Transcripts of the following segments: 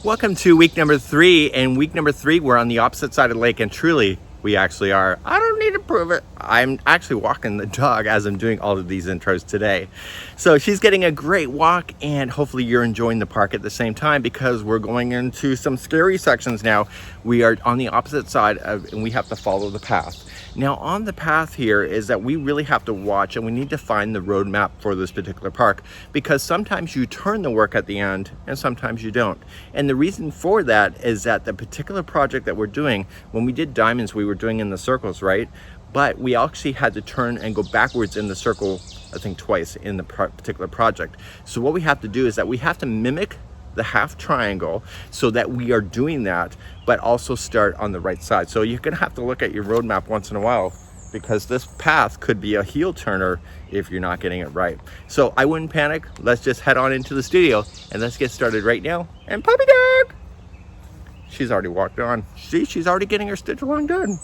Welcome to week number 3, and week number 3 we're on the opposite side of the lake, and truly we actually are. I don't need to prove it. I'm actually walking the dog as I'm doing all of these intros today. So she's getting a great walk, and hopefully you're enjoying the park at the same time, because we're going into some scary sections now. We are on the opposite side and we have to follow the path. Now on the path here is that we really have to watch, and we need to find the road map for this particular park, because sometimes you turn the work at the end and sometimes you don't. And the reason for that is that the particular project that we're doing, when we did diamonds, we were doing in the circles, right? But we actually had to turn and go backwards in the circle, I think twice in the particular project. So what we have to do is that we have to mimic the half triangle so that we are doing that, but also start on the right side. So you're gonna have to look at your roadmap once in a while, because this path could be a heel turner if you're not getting it right. So I wouldn't panic. Let's just head on into the studio and let's get started right now. And puppy dog, she's already walked on. See, she's already getting her stitch along done.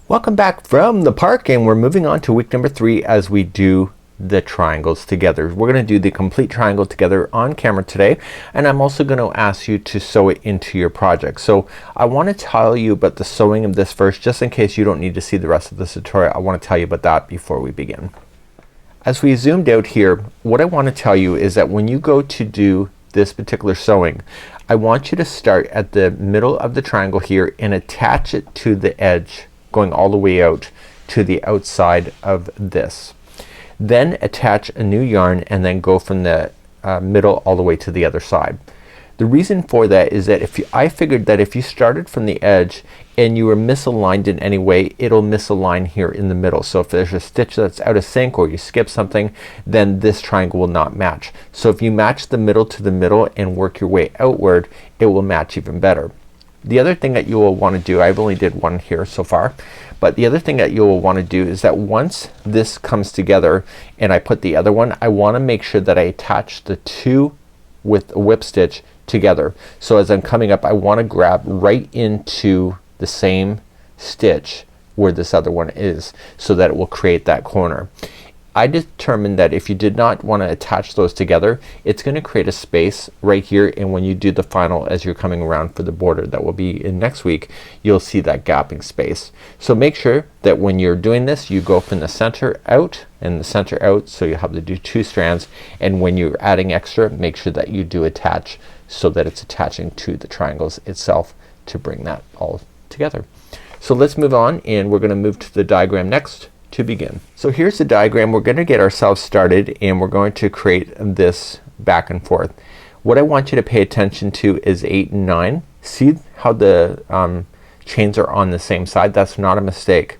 Welcome back from the park, and we're moving on to week number 3 as we do the triangles together. We're going to do the complete triangle together on camera today, and I'm also going to ask you to sew it into your project. So I want to tell you about the sewing of this first, just in case you don't need to see the rest of this tutorial. I want to tell you about that before we begin. As we zoomed out here, what I want to tell you is that when you go to do this particular sewing, I want you to start at the middle of the triangle here and attach it to the edge, going all the way out to the outside of this. Then attach a new yarn and then go from the middle all the way to the other side. The reason for that is that I figured that if you started from the edge and you were misaligned in any way, it'll misalign here in the middle. So if there's a stitch that's out of sync or you skip something, then this triangle will not match. So if you match the middle to the middle and work your way outward, it will match even better. The other thing that you will want to do, I've only did one here so far, but the other thing that you will want to do is that once this comes together and I put the other one, I want to make sure that I attach the two with a whip stitch together. So as I'm coming up, I want to grab right into the same stitch where this other one is, so that it will create that corner. I determined that if you did not want to attach those together, it's going to create a space right here, and when you do the final as you're coming around for the border that will be in next week, you'll see that gapping space. So make sure that when you're doing this, you go from the center out and the center out, so you have to do 2 strands, and when you're adding extra, make sure that you do attach so that it's attaching to the triangles itself to bring that all together. So let's move on, and we're gonna move to the diagram next to begin. So here's the diagram. We're going to get ourselves started, and we're going to create this back and forth. What I want you to pay attention to is 8 and 9. See how the chains are on the same side? That's not a mistake.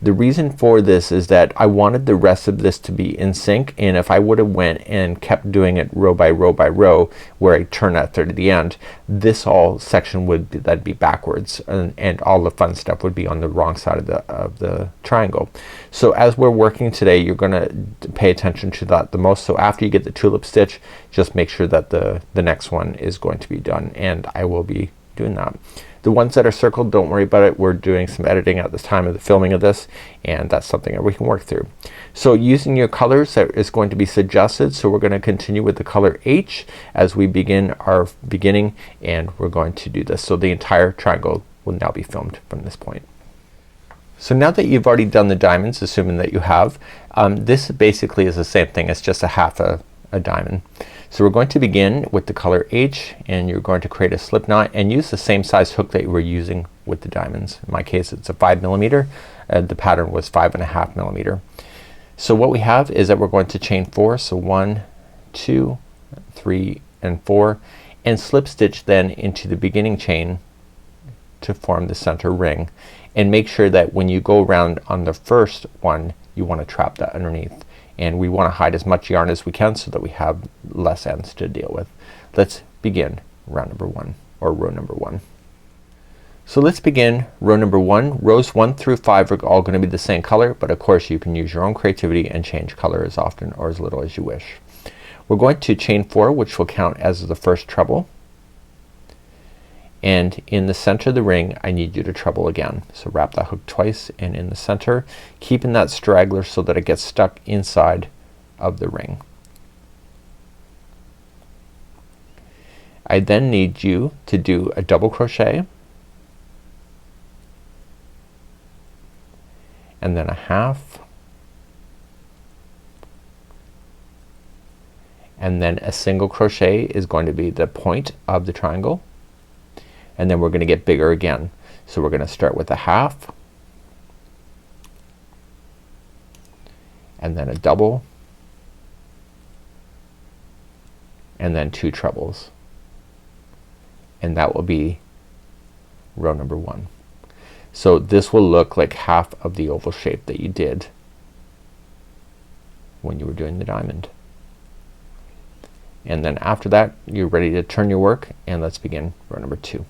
The reason for this is that I wanted the rest of this to be in sync, and if I would have went and kept doing it row by row by row where I turn that third to the end, this all section would be, that'd be backwards, and all the fun stuff would be on the wrong side of the triangle. So as we're working today, you're gonna pay attention to that the most. So after you get the tulip stitch, just make sure that the next one is going to be done, and I will be doing that. The ones that are circled, don't worry about it. We're doing some editing at the time of the filming of this, and that's something that we can work through. So using your colors, that is going to be suggested. So we're going to continue with the color H as we begin our beginning, and we're going to do this. So the entire triangle will now be filmed from this point. So now that you've already done the diamonds, assuming that you have, this basically is the same thing. It's just a half a diamond. So we're going to begin with the color H, and you're going to create a slip knot and use the same size hook that you were using with the diamonds. In my case, it's a 5mm. The pattern was 5.5mm. So what we have is that we're going to chain 4. So 1, 2, 3, and 4, and slip stitch then into the beginning chain to form the center ring. And make sure that when you go around on the first one, you want to trap that underneath. And we want to hide as much yarn as we can so that we have less ends to deal with. Let's begin round number 1, or row number 1. So let's begin row number 1. Rows 1 through 5 are all going to be the same color, but of course you can use your own creativity and change color as often or as little as you wish. We're going to chain 4, which will count as the first treble. And in the center of the ring, I need you to treble again. So wrap that hook twice, and in the center, keeping that straggler so that it gets stuck inside of the ring. I then need you to do a double crochet and then a half and then a single crochet is going to be the point of the triangle, and then we're gonna get bigger again. So we're gonna start with a half and then a double and then 2 trebles, and that will be row number 1. So this will look like half of the oval shape that you did when you were doing the diamond. And then after that you're ready to turn your work, and let's begin row number 2.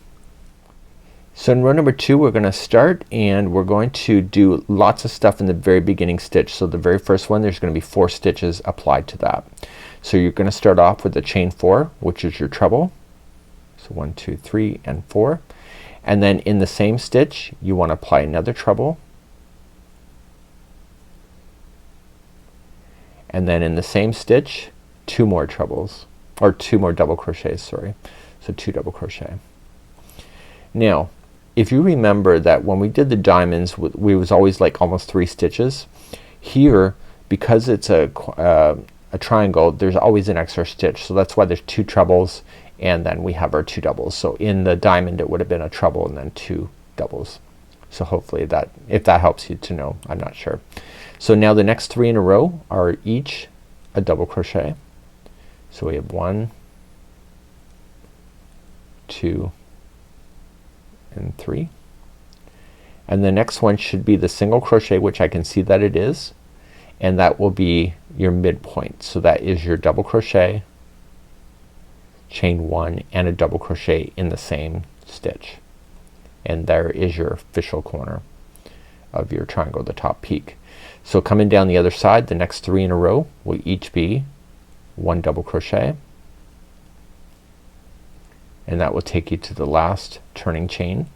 So in row number 2 we're gonna start and we're going to do lots of stuff in the very beginning stitch. So the very first one, there's gonna be 4 stitches applied to that. So you're gonna start off with the chain 4, which is your treble. So 1 2 3 and 4, and then in the same stitch you want to apply another treble, and then in the same stitch 2 more trebles, or 2 more double crochets, sorry. So 2 double crochet. Now if you remember that when we did the diamonds we was always like almost 3 stitches. Here, because it's a triangle, there's always an extra stitch, so that's why there's 2 trebles and then we have our 2 doubles. So in the diamond it would have been a treble and then 2 doubles. So hopefully that, if that helps you to know, I'm not sure. So now the next 3 in a row are each a double crochet. So we have 1 2 and 3, and the next one should be the single crochet, which I can see that it is, and that will be your midpoint. So that is your double crochet, chain 1 and a double crochet in the same stitch, and there is your official corner of your triangle, the top peak. So coming down the other side, the next 3 in a row will each be 1 double crochet, and that will take you to the last turning chain,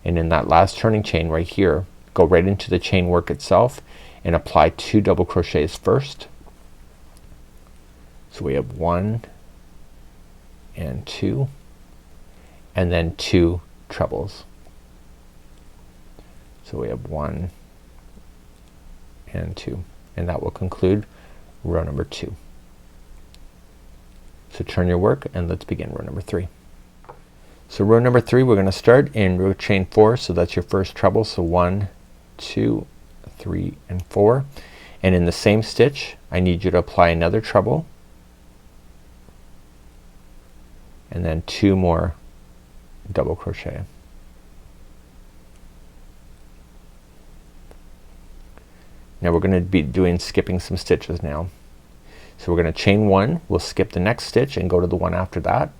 and in that last turning chain right here, go right into the chain work itself and apply 2 double crochets first. So we have 1 and 2 and then 2 trebles. So we have 1 and 2, and that will conclude row number 2. So turn your work and let's begin row number 3. So row number 3 we're gonna start in row chain 4, so that's your first treble. So 1 2 3 and 4, and in the same stitch I need you to apply another treble and then 2 more double crochet. Now we're gonna be doing skipping some stitches now. So we're gonna chain 1, we'll skip the next stitch and go to the one after that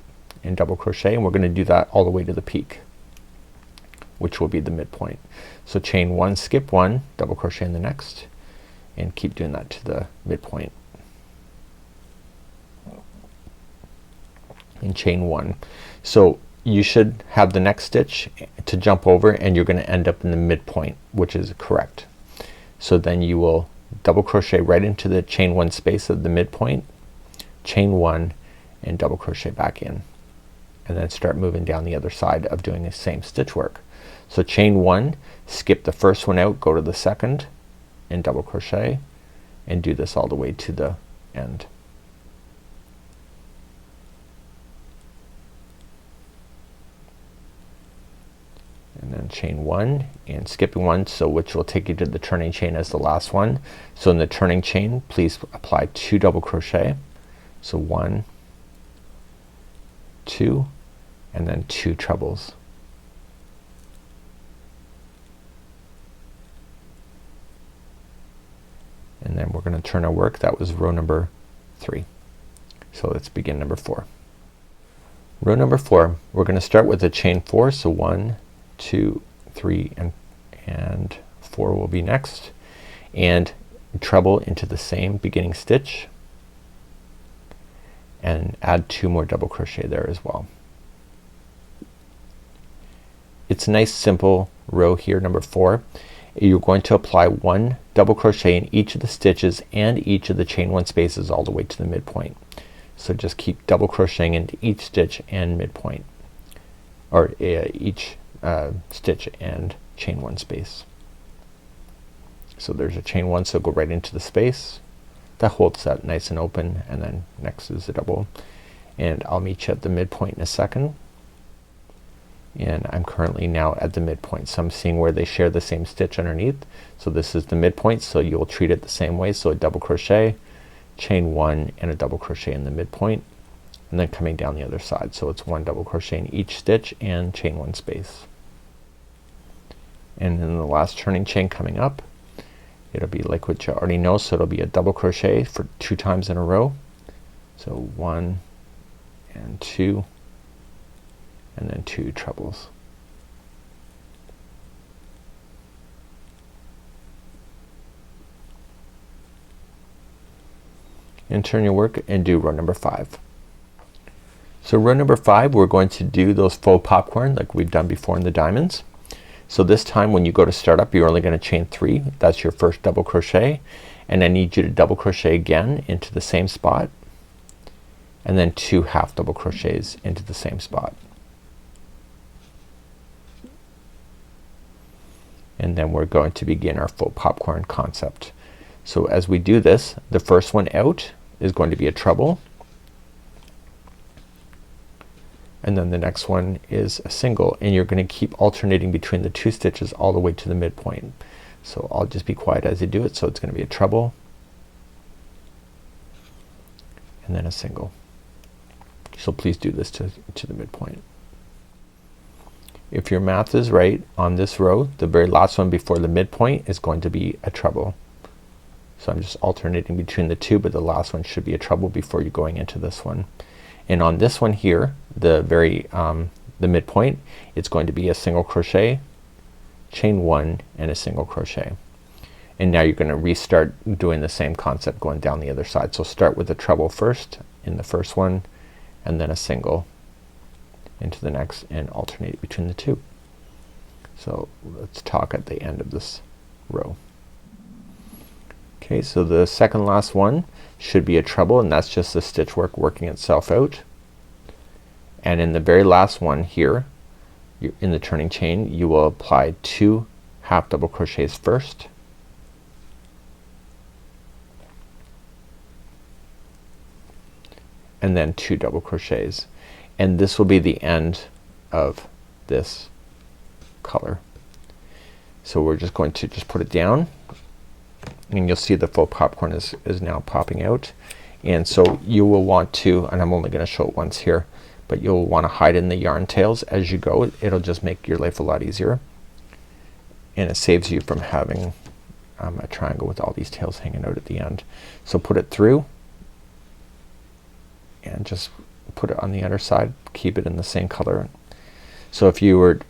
and double crochet, and we're gonna do that all the way to the peak, which will be the midpoint. So chain 1, skip 1, double crochet in the next, and keep doing that to the midpoint, and chain 1. So you should have the next stitch to jump over and you're gonna end up in the midpoint, which is correct. So then you will double crochet right into the chain 1 space of the midpoint, chain 1 and double crochet back in, and then start moving down the other side of doing the same stitch work. So chain 1, skip the first one out, go to the second and double crochet, and do this all the way to the end. And then chain 1 and skipping 1, so which will take you to the turning chain as the last one. So in the turning chain please apply 2 double crochet. So 1 2 and then 2 trebles. And then we're gonna turn our work. That was row number 3. So let's begin number 4. Row number 4, we're gonna start with a chain 4. So 1 2 3 and 4 will be next, and treble into the same beginning stitch and add 2 more double crochet there as well. It's a nice simple row here, number 4. You're going to apply 1 double crochet in each of the stitches and each of the chain 1 spaces all the way to the midpoint. So just keep double crocheting into each stitch and midpoint, or each stitch and chain 1 space. So there's a chain 1, so go right into the space that holds that nice and open, and then next is a double, and I'll meet you at the midpoint in a second. And I'm currently now at the midpoint, so I'm seeing where they share the same stitch underneath. So this is the midpoint, so you'll treat it the same way. So a double crochet, chain 1 and a double crochet in the midpoint, and then coming down the other side. So it's 1 double crochet in each stitch and chain 1 space. And then the last turning chain coming up, it'll be like what you already know, so it'll be a double crochet for 2 times in a row. So 1 and 2 and then 2 trebles. And turn your work and do row number 5. So row number 5, we're going to do those faux popcorn like we've done before in the diamonds. So this time when you go to start up, you're only going to chain 3. That's your first double crochet, and I need you to double crochet again into the same spot, and then 2 half double crochets into the same spot. And then we're going to begin our faux popcorn concept. So as we do this, the first one out is going to be a treble, and then the next one is a single, and you're going to keep alternating between the 2 stitches all the way to the midpoint. So I'll just be quiet as you do it. So it's going to be a treble and then a single. So please do this to the midpoint. If your math is right on this row, the very last one before the midpoint is going to be a treble. So I'm just alternating between the 2, but the last one should be a treble before you're going into this one. And on this one here, the midpoint, it's going to be a single crochet, chain 1 and a single crochet. And now you're going to restart doing the same concept going down the other side. So start with a treble first in the first one, and then a single into the next, and alternate between the 2. So let's talk at the end of this row. Okay, so the second last one should be a treble, and that's just the stitch work working itself out. And in the very last one here, in the turning chain, you will apply 2 half double crochets first, and then 2 double crochets, and this will be the end of this color. So we're just going to just put it down, and you'll see the faux popcorn is now popping out. And so you will want to, and I'm only going to show it once here, but you'll want to hide in the yarn tails as you go. It'll just make your life a lot easier, and it saves you from having a triangle with all these tails hanging out at the end. So put it through and just put it on the other side, keep it in the same color. So if you were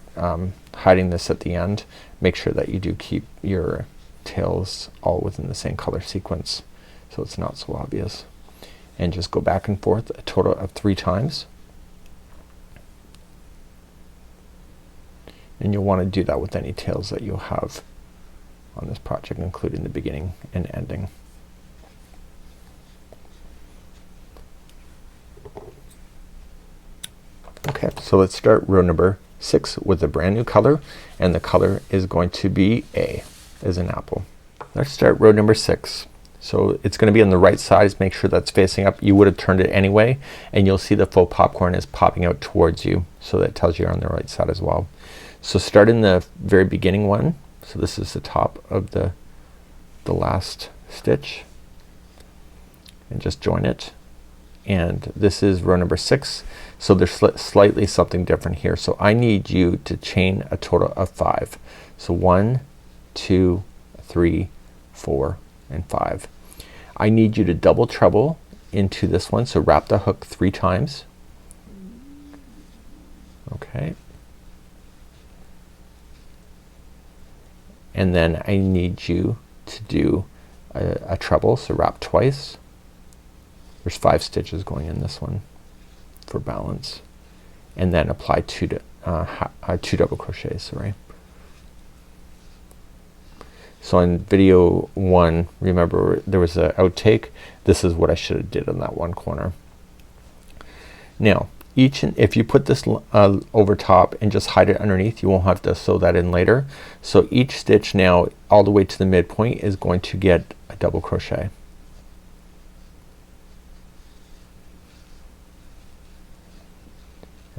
hiding this at the end, make sure that you do keep your tails all within the same color sequence so it's not so obvious. And just go back and forth a total of 3 times. And you'll want to do that with any tails that you'll have on this project, including the beginning and ending. Okay, so let's start row number 6 with a brand new color, and the color is going to be A, as an apple. Let's start row number 6. So it's going to be on the right side. Make sure that's facing up. You would have turned it anyway, and you'll see the faux popcorn is popping out towards you, so that tells you you're on the right side as well. So start in the very beginning one. So this is the top of the last stitch, and just join it. And this is row number 6. So there's slightly something different here. So I need you to chain a total of 5. So 1, 2, 3, 4, and 5. I need you to double treble into this one. So wrap the hook 3 times. Okay. And then I need you to do a treble. So wrap twice. There's 5 stitches going in this one for balance, and then apply 2 double crochets. Sorry. So in video 1, remember there was an outtake. This is what I should have did in that one corner. Now if you put this over top and just hide it underneath, you won't have to sew that in later. So each stitch now all the way to the midpoint is going to get a double crochet.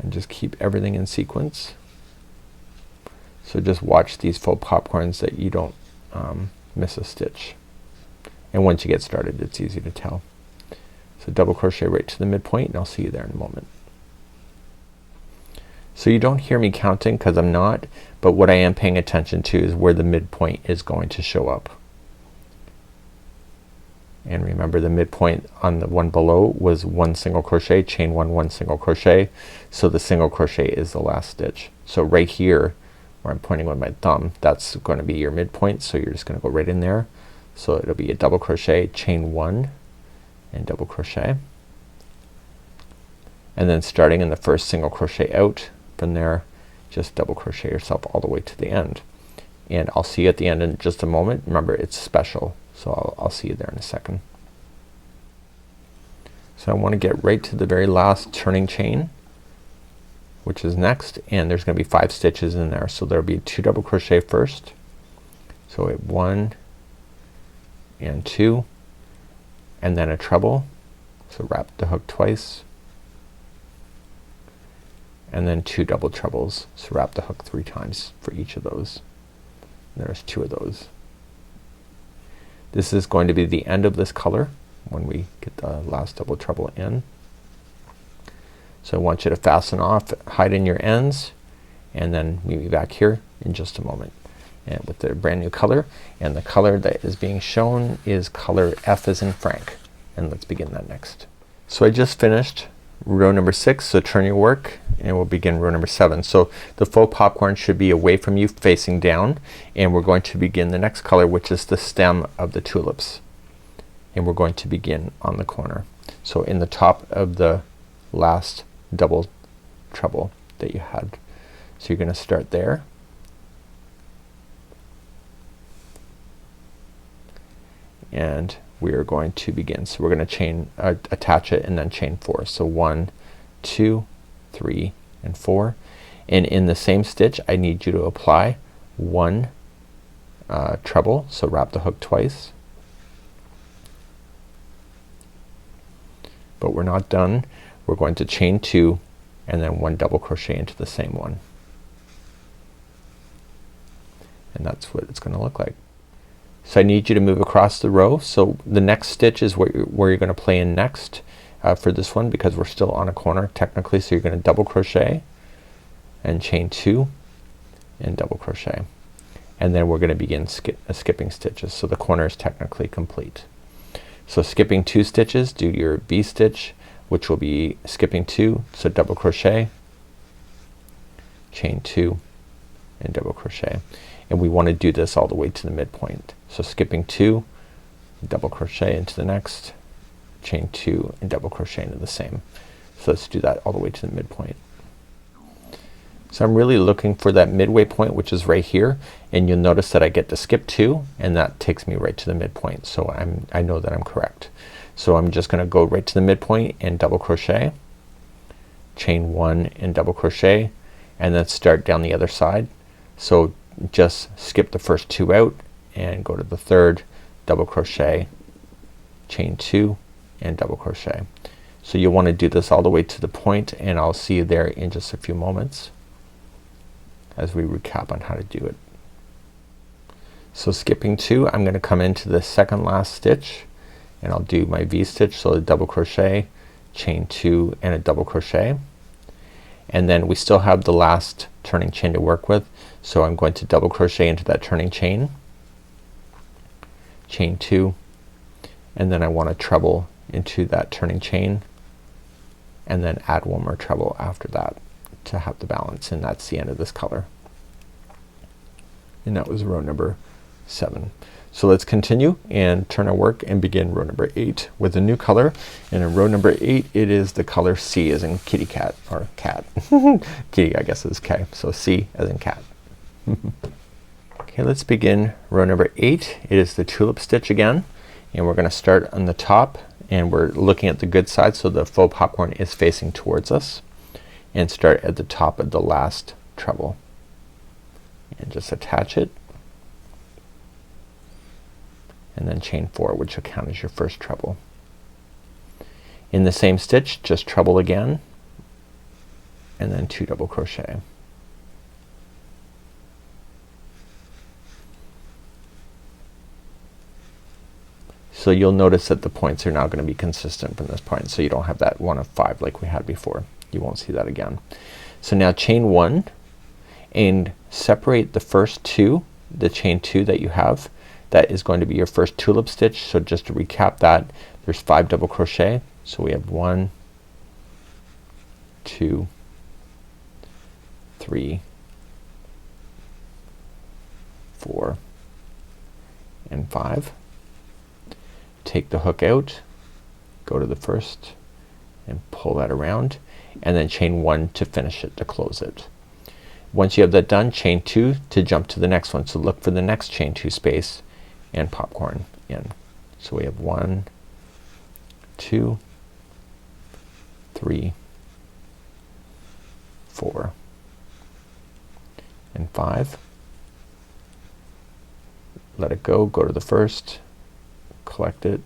And just keep everything in sequence. So just watch these faux popcorns that you don't miss a stitch. And once you get started, it's easy to tell. So double crochet right to the midpoint, and I'll see you there in a moment. So you don't hear me counting because I'm not, but what I am paying attention to is where the midpoint is going to show up. And remember, the midpoint on the one below was 1 single crochet, chain 1, 1 single crochet. So the single crochet is the last stitch. So right here where I'm pointing with my thumb, that's going to be your midpoint. So you're just going to go right in there. So it'll be a double crochet, chain 1 and double crochet. And then starting in the first single crochet out, from there just double crochet yourself all the way to the end. And I'll see you at the end in just a moment. Remember, it's special. So I'll see you there in a second. So I want to get right to the very last turning chain, which is next, and there's gonna be 5 stitches in there. So there'll be 2 double crochet first. So 1 and 2, and then a treble. So wrap the hook twice, and then 2 double trebles. So wrap the hook 3 times for each of those. And there's 2 of those. This is going to be the end of this color when we get the last double treble in. So I want you to fasten off, hide in your ends, and then meet me back here in just a moment and with the brand new color. And the color that is being shown is color F as in Frank, and let's begin that next. So I just finished row number 6, so turn your work and we'll begin row number 7. So the faux popcorn should be away from you facing down, and we're going to begin the next color, which is the stem of the tulips, and we're going to begin on the corner. So in the top of the last double treble that you had. So you're gonna start there, and we are going to begin. So we're gonna chain attach it and then chain 4. So 1, 2, 3 and 4, and in the same stitch I need you to apply 1 treble. So wrap the hook twice, but we're not done. We're going to chain 2 and then 1 double crochet into the same one, and that's what it's gonna look like. So I need you to move across the row. So the next stitch is where you're gonna play in next for this one, because we're still on a corner technically. So you're gonna double crochet and chain 2 and double crochet, and then we're gonna begin skipping stitches. So the corner is technically complete. So skipping 2 stitches, do your V stitch, which will be skipping 2. So double crochet, chain 2 and double crochet, and we want to do this all the way to the midpoint. So skipping 2, double crochet into the next, chain 2 and double crochet into the same. So let's do that all the way to the midpoint. So I'm really looking for that midway point, which is right here, and you'll notice that I get to skip 2 and that takes me right to the midpoint. So I know that I'm correct. So I'm just gonna go right to the midpoint and double crochet, chain 1 and double crochet, and then start down the other side. So just skip the first 2 out and go to the third, double crochet, chain 2 and double crochet. So you'll want to do this all the way to the point, and I'll see you there in just a few moments as we recap on how to do it. So skipping 2, I'm gonna come into the second last stitch and I'll do my V stitch. So a double crochet, chain 2 and a double crochet, and then we still have the last turning chain to work with. So I'm going to double crochet into that turning chain, chain 2, and then I want to treble into that turning chain and then add 1 more treble after that to have the balance, and that's the end of this color. And that was row number 7. So let's continue and turn our work and begin row number 8 with a new color. And in row number 8 it is the color C as in kitty cat, or cat. Kitty I guess is K, so C as in cat. Okay, let's begin row number 8. It is the tulip stitch again, and we're gonna start on the top, and we're looking at the good side so the faux popcorn is facing towards us, and start at the top of the last treble and just attach it, and then chain 4, which will count as your first treble. In the same stitch, just treble again, and then 2 double crochet. So you'll notice that the points are now going to be consistent from this point, so you don't have that 1 of 5 like we had before. You won't see that again. So now chain 1 and separate the first 2, the chain 2 that you have. That is going to be your first tulip stitch. So just to recap that, there's 5 double crochet. So we have 1, 2, 3, 4, and 5. Take the hook out, go to the first and pull that around, and then chain 1 to finish it, to close it. Once you have that done, chain 2 to jump to the next one. So look for the next chain 2 space and popcorn in. So we have 1, 2, 3, 4, and 5. Let it go, go to the first, collect it,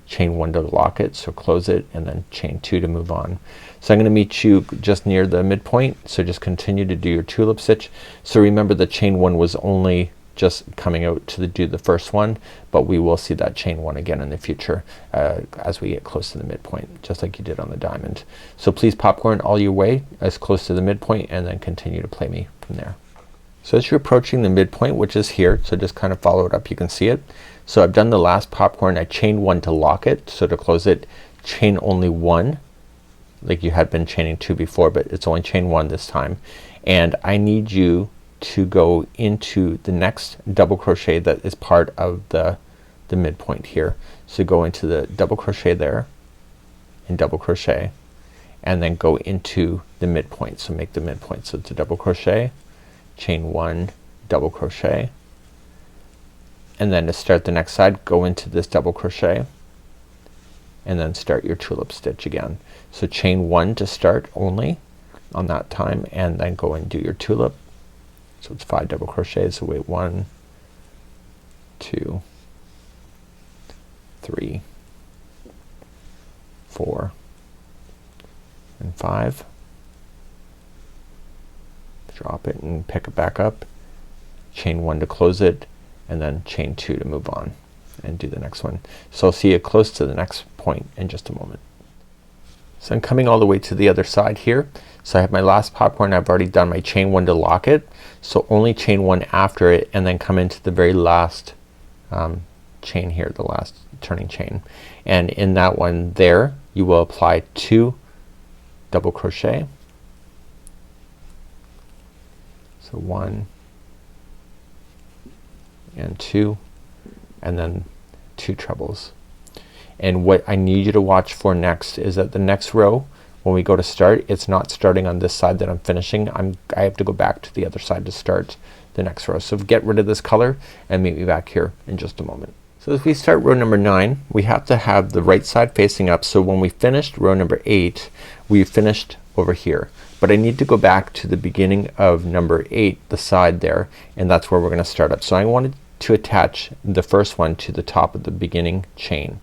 chain 1 to lock it, so close it, and then chain 2 to move on. So I'm gonna meet you just near the midpoint, so just continue to do your tulip stitch. So remember the chain 1 was only just coming out to do the first one, but we will see that chain 1 again in the future as we get close to the midpoint, just like you did on the diamond. So please popcorn all your way as close to the midpoint, and then continue to play me from there. So as you're approaching the midpoint, which is here, so just kind of follow it up, you can see it. So I've done the last popcorn, I chained 1 to lock it, so to close it, chain only 1 like you had been chaining 2 before, but it's only chain 1 this time. And I need you to go into the next double crochet that is part of the midpoint here. So go into the double crochet there and double crochet, and then go into the midpoint. So make the midpoint. So it's a double crochet, chain 1, double crochet, and then to start the next side, go into this double crochet and then start your tulip stitch again. So chain 1 to start only on that time, and then go and do your tulip. So it's 5 double crochets. So wait, 1, 2, 3, 4, and 5. Drop it and pick it back up, chain 1 to close it, and then chain 2 to move on and do the next one. So I'll see you close to the next point in just a moment. So I'm coming all the way to the other side here. So I have my last popcorn. I've already done my chain 1 to lock it, so only chain 1 after it, and then come into the very last chain here, the last turning chain, and in that one there you will apply 2 double crochet. So 1 and 2, and then 2 trebles. And what I need you to watch for next is that the next row, when we go to start, it's not starting on this side that I'm finishing. I have to go back to the other side to start the next row. So get rid of this color and meet me back here in just a moment. So as we start row number 9, we have to have the right side facing up. So when we finished row number 8, we finished over here, but I need to go back to the beginning of number 8, the side there, and that's where we're gonna start up. So I wanted to attach the first one to the top of the beginning chain,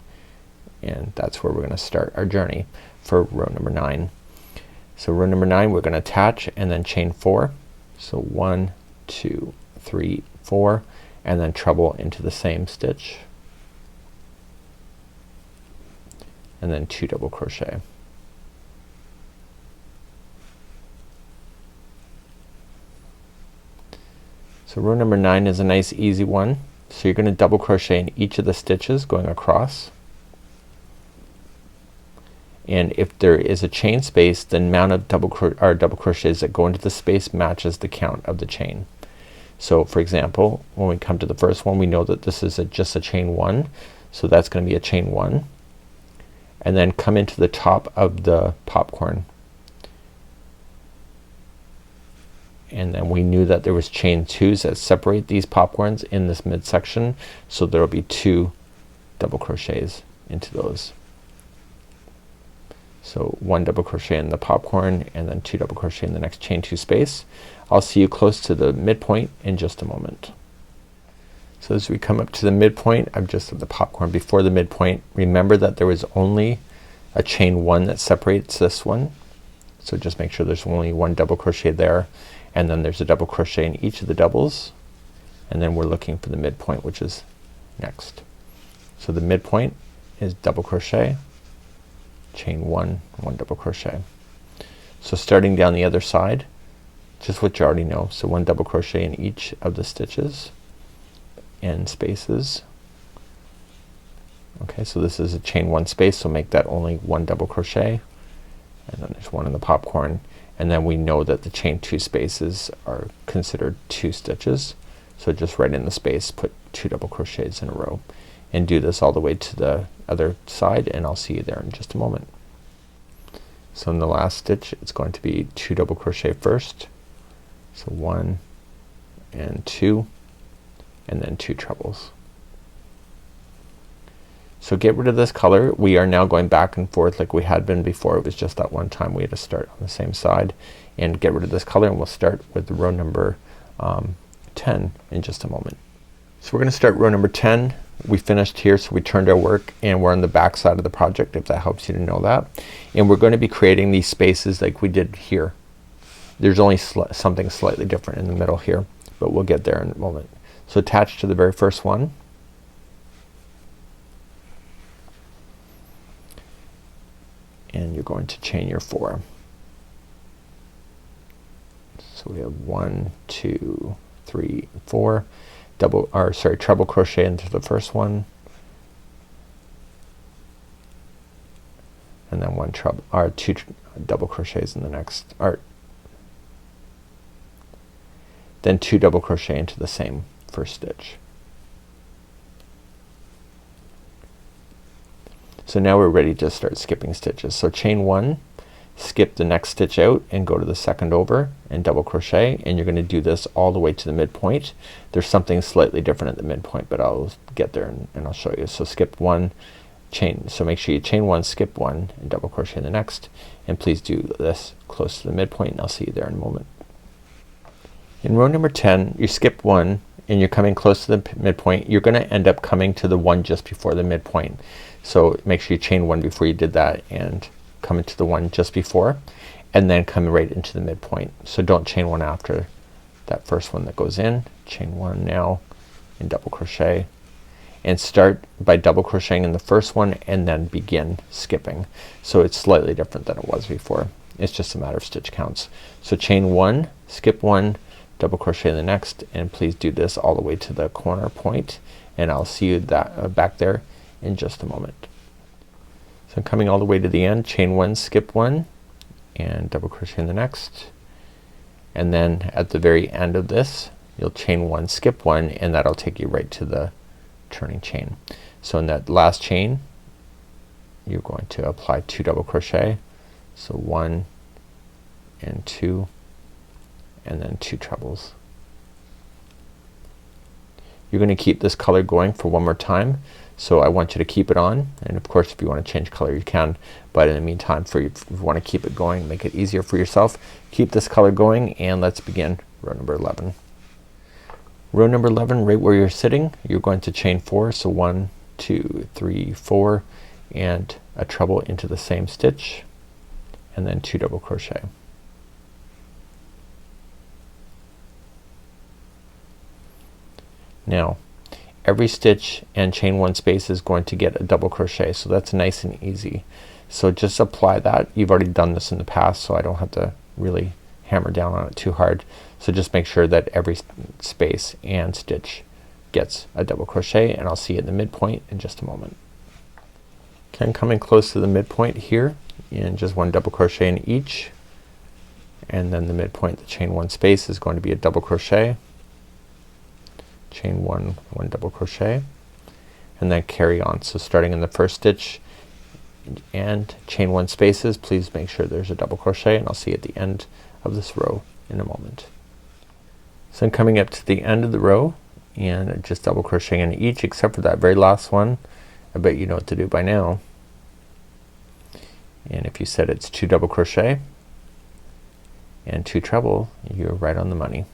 and that's where we're gonna start our journey for row number 9. So row number 9, we're gonna attach and then chain 4. So 1, 2, 3, 4, and then treble into the same stitch, and then 2 double crochet. So row number 9 is a nice easy one. So you're gonna double crochet in each of the stitches going across, and if there is a chain space, the amount of double crochets that go into the space matches the count of the chain. So for example, when we come to the first one, we know that this is just a chain 1, so that's gonna be a chain 1, and then come into the top of the popcorn, and then we knew that there was chain 2s that separate these popcorns in this midsection, so there will be 2 double crochets into those. So 1 double crochet in the popcorn and then 2 double crochet in the next chain 2 space. I'll see you close to the midpoint in just a moment. So as we come up to the midpoint, I'm just at the popcorn before the midpoint. Remember that there was only a chain 1 that separates this one. So just make sure there's only 1 double crochet there, and then there's a double crochet in each of the doubles, and then we're looking for the midpoint, which is next. So the midpoint is double crochet, chain 1, 1 double crochet. So starting down the other side, just what you already know. So 1 double crochet in each of the stitches and spaces. Okay, so this is a chain 1 space, so make that only 1 double crochet, and then there's 1 in the popcorn, and then we know that the chain 2 spaces are considered 2 stitches, so just right in the space put 2 double crochets in a row, and do this all the way to the other side, and I'll see you there in just a moment. So in the last stitch it's going to be 2 double crochet first, so 1 and 2, and then 2 trebles. So get rid of this color. We are now going back and forth like we had been before. It was just that one time we had to start on the same side, and get rid of this color, and we'll start with row number 10 in just a moment. So we're gonna start row number 10. We finished here, so we turned our work and we're on the back side of the project, if that helps you to know that. And we're going to be creating these spaces like we did here. There's only something slightly different in the middle here, but we'll get there in a moment. So attach to the very first one, and you're going to chain your 4. So we have 1, 2, 3, 4. Treble crochet into the first one, and then 2 double crochets in the next, then 2 double crochet into the same first stitch. So now we're ready to start skipping stitches. So chain 1, skip the next stitch out and go to the second over and double crochet, and you're gonna do this all the way to the midpoint. There's something slightly different at the midpoint, but I'll get there and I'll show you. So skip 1, chain, so make sure you chain 1, skip 1 and double crochet in the next, and please do this close to the midpoint, and I'll see you there in a moment. In row number 10 you skip 1 and you're coming close to the midpoint. You're gonna end up coming to the one just before the midpoint. So make sure you chain 1 before you did that, and come into the one just before, and then come right into the midpoint. So don't chain 1 after that first one that goes in. Chain 1 now and double crochet, and start by double crocheting in the first one and then begin skipping. So it's slightly different than it was before. It's just a matter of stitch counts. So chain 1, skip 1, double crochet in the next, and please do this all the way to the corner point, and I'll see you back there in just a moment. So I'm coming all the way to the end, chain 1, skip 1 and double crochet in the next, and then at the very end of this you'll chain 1, skip 1, and that'll take you right to the turning chain. So in that last chain you're going to apply 2 double crochet, so 1 and 2, and then 2 trebles. You're going to keep this color going for one more time, so I want you to keep it on, and of course if you want to change color you can, but in the meantime, if you want to keep it going, make it easier for yourself, keep this color going, and let's begin row number 11. Row number 11, right where you're sitting, you're going to chain 4, so 1, 2, 3, 4, and a treble into the same stitch, and then 2 double crochet. Now every stitch and chain 1 space is going to get a double crochet, so that's nice and easy. So just apply that. You've already done this in the past, so I don't have to really hammer down on it too hard. So just make sure that every space and stitch gets a double crochet, and I'll see you at the midpoint in just a moment. Okay, I'm coming close to the midpoint here, and just 1 double crochet in each, and then the midpoint, the chain 1 space, is going to be a double crochet, chain 1, 1 double crochet, and then carry on. So starting in the first stitch and chain 1 spaces, please make sure there's a double crochet, and I'll see you at the end of this row in a moment. So I'm coming up to the end of the row and just double crocheting in each except for that very last one I bet you know what to do by now. And if you said it's 2 double crochet and 2 treble, you're right on the money.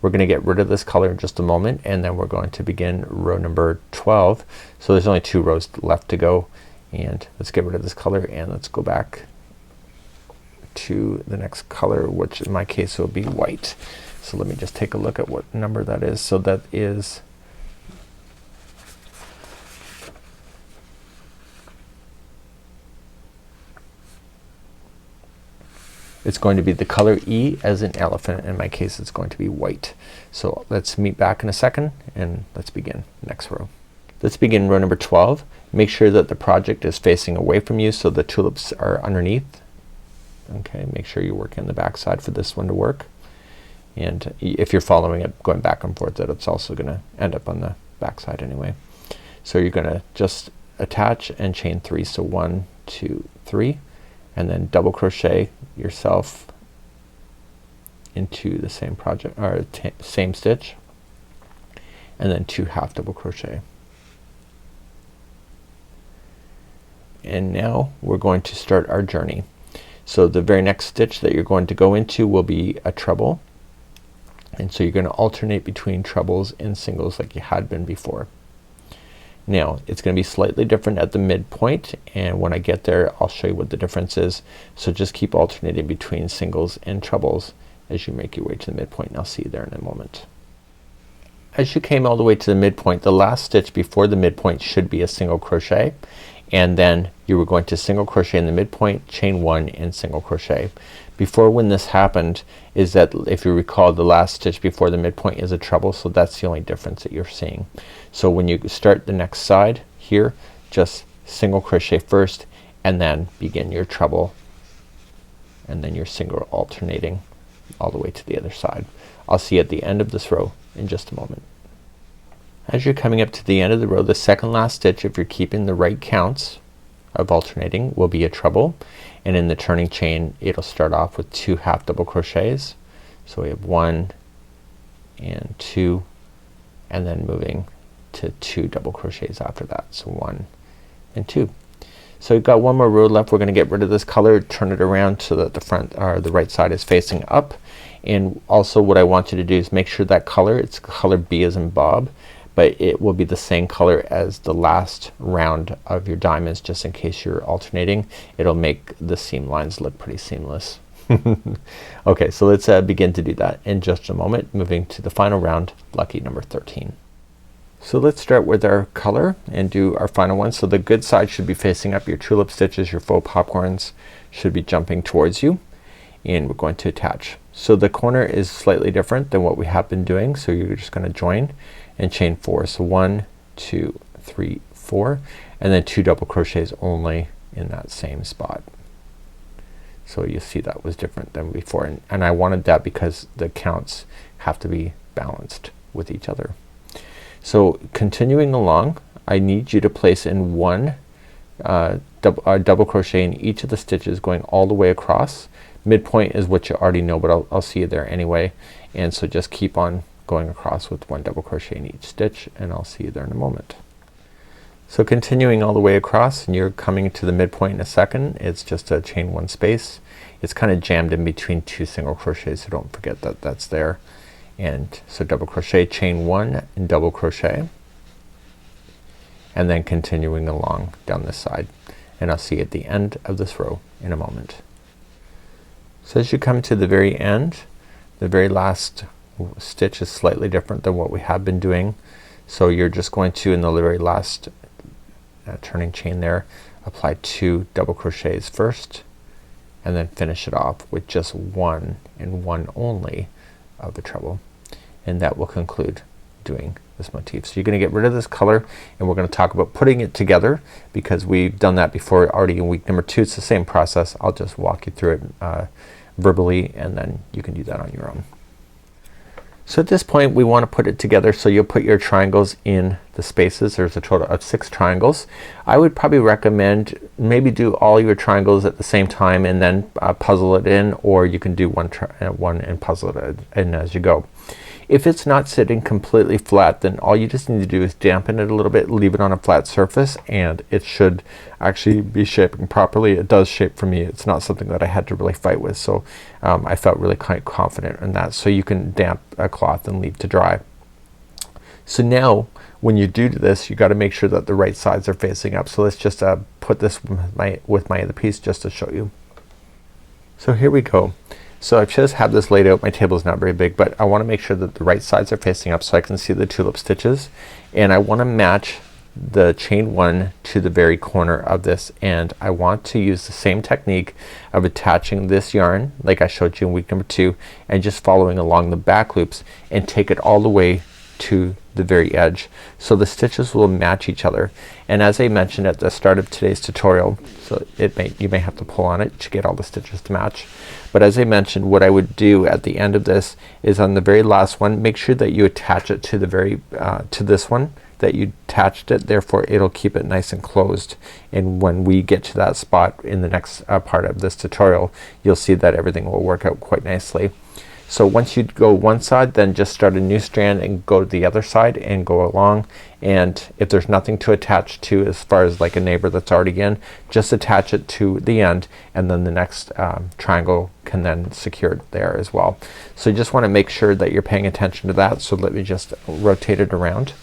We're gonna get rid of this color in just a moment, and then we're going to begin row number 12. So there's only 2 rows left to go, and let's get rid of this color and let's go back to the next color, which in my case will be white. So let me just take a look at what number that is. So that is it's going to be the color E as in elephant. In my case it's going to be white. So let's meet back in a second and let's begin next row. Let's begin row number 12. Make sure that the project is facing away from you so the tulips are underneath. Okay, make sure you work in the back side for this one to work. And if you're following it going back and forth, that it's also gonna end up on the back side anyway. So you're gonna just attach and chain 3. So 1, 2, 3, and then double crochet yourself into the same project or same stitch, and then 2 half double crochet. And now we're going to start our journey. So the very next stitch that you're going to go into will be a treble, and so you're gonna alternate between trebles and singles like you had been before. Now it's gonna be slightly different at the midpoint, and when I get there I'll show you what the difference is. So just keep alternating between singles and trebles as you make your way to the midpoint, and I'll see you there in a moment. As you came all the way to the midpoint, the last stitch before the midpoint should be a single crochet, and then you were going to single crochet in the midpoint, chain 1 and single crochet. Before, when this happened, is that if you recall, the last stitch before the midpoint is a treble, so that's the only difference that you're seeing. So when you start the next side here, just single crochet first and then begin your treble, and then your single alternating all the way to the other side. I'll see you at the end of this row in just a moment. As you're coming up to the end of the row, the second last stitch, if you're keeping the right counts of alternating, will be a treble, and in the turning chain it'll start off with 2 half double crochets. So we have 1 and 2, and then moving to 2 double crochets after that. So 1 and 2. So we've got one more row left. We're gonna get rid of this color, turn it around so that the front or the right side is facing up. And also what I want you to do is make sure that color, it's color B as in Bob, but it will be the same color as the last round of your diamonds, just in case you're alternating. It'll make the seam lines look pretty seamless. Okay, so let's begin to do that in just a moment, moving to the final round, lucky number 13. So let's start with our color and do our final one. So the good side should be facing up. Your tulip stitches, your faux popcorns should be jumping towards you, and we're going to attach. So the corner is slightly different than what we have been doing, so you're just gonna join and chain 4. So 1, 2, 3, 4, and then 2 double crochets only in that same spot. So you see that was different than before, and I wanted that because the counts have to be balanced with each other. So continuing along, I need you to place in 1 double crochet in each of the stitches going all the way across. Midpoint is what you already know, but I'll see you there anyway. And so just keep on going across with 1 double crochet in each stitch, and I'll see you there in a moment. So continuing all the way across, and you're coming to the midpoint in a second. It's just a chain 1 space. It's kind of jammed in between 2 single crochets, so don't forget that that's there. And so double crochet, chain 1 and double crochet, and then continuing along down this side, and I'll see you at the end of this row in a moment. So as you come to the very end, the very last stitch is slightly different than what we have been doing. So you're just going to, in the very last turning chain there, apply 2 double crochets first, and then finish it off with just 1 and 1 only of the treble, and that will conclude doing this motif. So you're gonna get rid of this color, and we're gonna talk about putting it together because we've done that before already in week number 2. It's the same process. I'll just walk you through it verbally, and then you can do that on your own. So at this point we want to put it together, so you'll put your triangles in the spaces. There's a total of 6 triangles. I would probably recommend maybe do all your triangles at the same time and then puzzle it in, or you can do one and puzzle it in as you go. If it's not sitting completely flat, then all you just need to do is dampen it a little bit, leave it on a flat surface, and it should actually be shaping properly. It does shape for me. It's not something that I had to really fight with, so I felt really quite confident in that. So you can damp a cloth and leave to dry. So now when you do this, you got to make sure that the right sides are facing up. So let's just put this with my other piece just to show you. So here we go. So I just have this laid out. My table is not very big, but I want to make sure that the right sides are facing up so I can see the tulip stitches, and I want to match the chain 1 to the very corner of this, and I want to use the same technique of attaching this yarn like I showed you in week number 2 and just following along the back loops and take it all the way to the very edge so the stitches will match each other. And as I mentioned at the start of today's tutorial, so you may have to pull on it to get all the stitches to match, but as I mentioned, what I would do at the end of this is on the very last one, make sure that you attach it to the very to this one that you attached it, therefore it'll keep it nice and closed, and when we get to that spot in the next part of this tutorial, you'll see that everything will work out quite nicely. So once you go one side, then just start a new strand and go to the other side and go along, and if there's nothing to attach to as far as like a neighbor that's already in, just attach it to the end, and then the next triangle can then secure it there as well. So you just want to make sure that you're paying attention to that. So let me just rotate it around,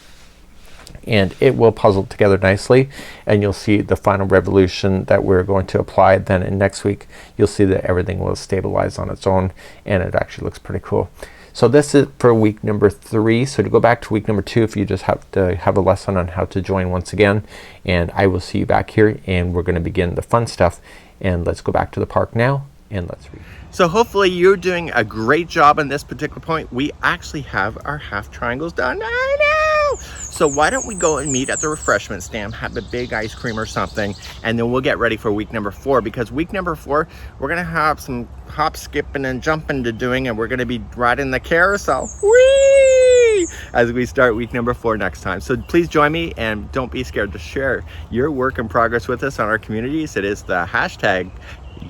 and it will puzzle together nicely, and you'll see the final revolution that we're going to apply. Then in next week you'll see that everything will stabilize on its own, and it actually looks pretty cool. So this is for week number 3. So to go back to week number 2, if you just have to have a lesson on how to join once again, and I will see you back here, and we're gonna begin the fun stuff. And let's go back to the park now and let's read. So hopefully you're doing a great job on this particular point. We actually have our half triangles done. I know! So why don't we go and meet at the refreshment stand, have a big ice cream or something, and then we'll get ready for week number 4, because week number 4 we're gonna have some hop, skipping and jumping to doing, and we're gonna be riding the carousel. Whee! As we start week number 4 next time. So please join me, and don't be scared to share your work in progress with us on our communities. It is the hashtag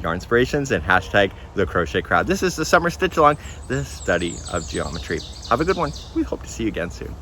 Yarnspirations and hashtag the crochet crowd. This is the summer stitch along, the study of geometry. Have a good one. We hope to see you again soon.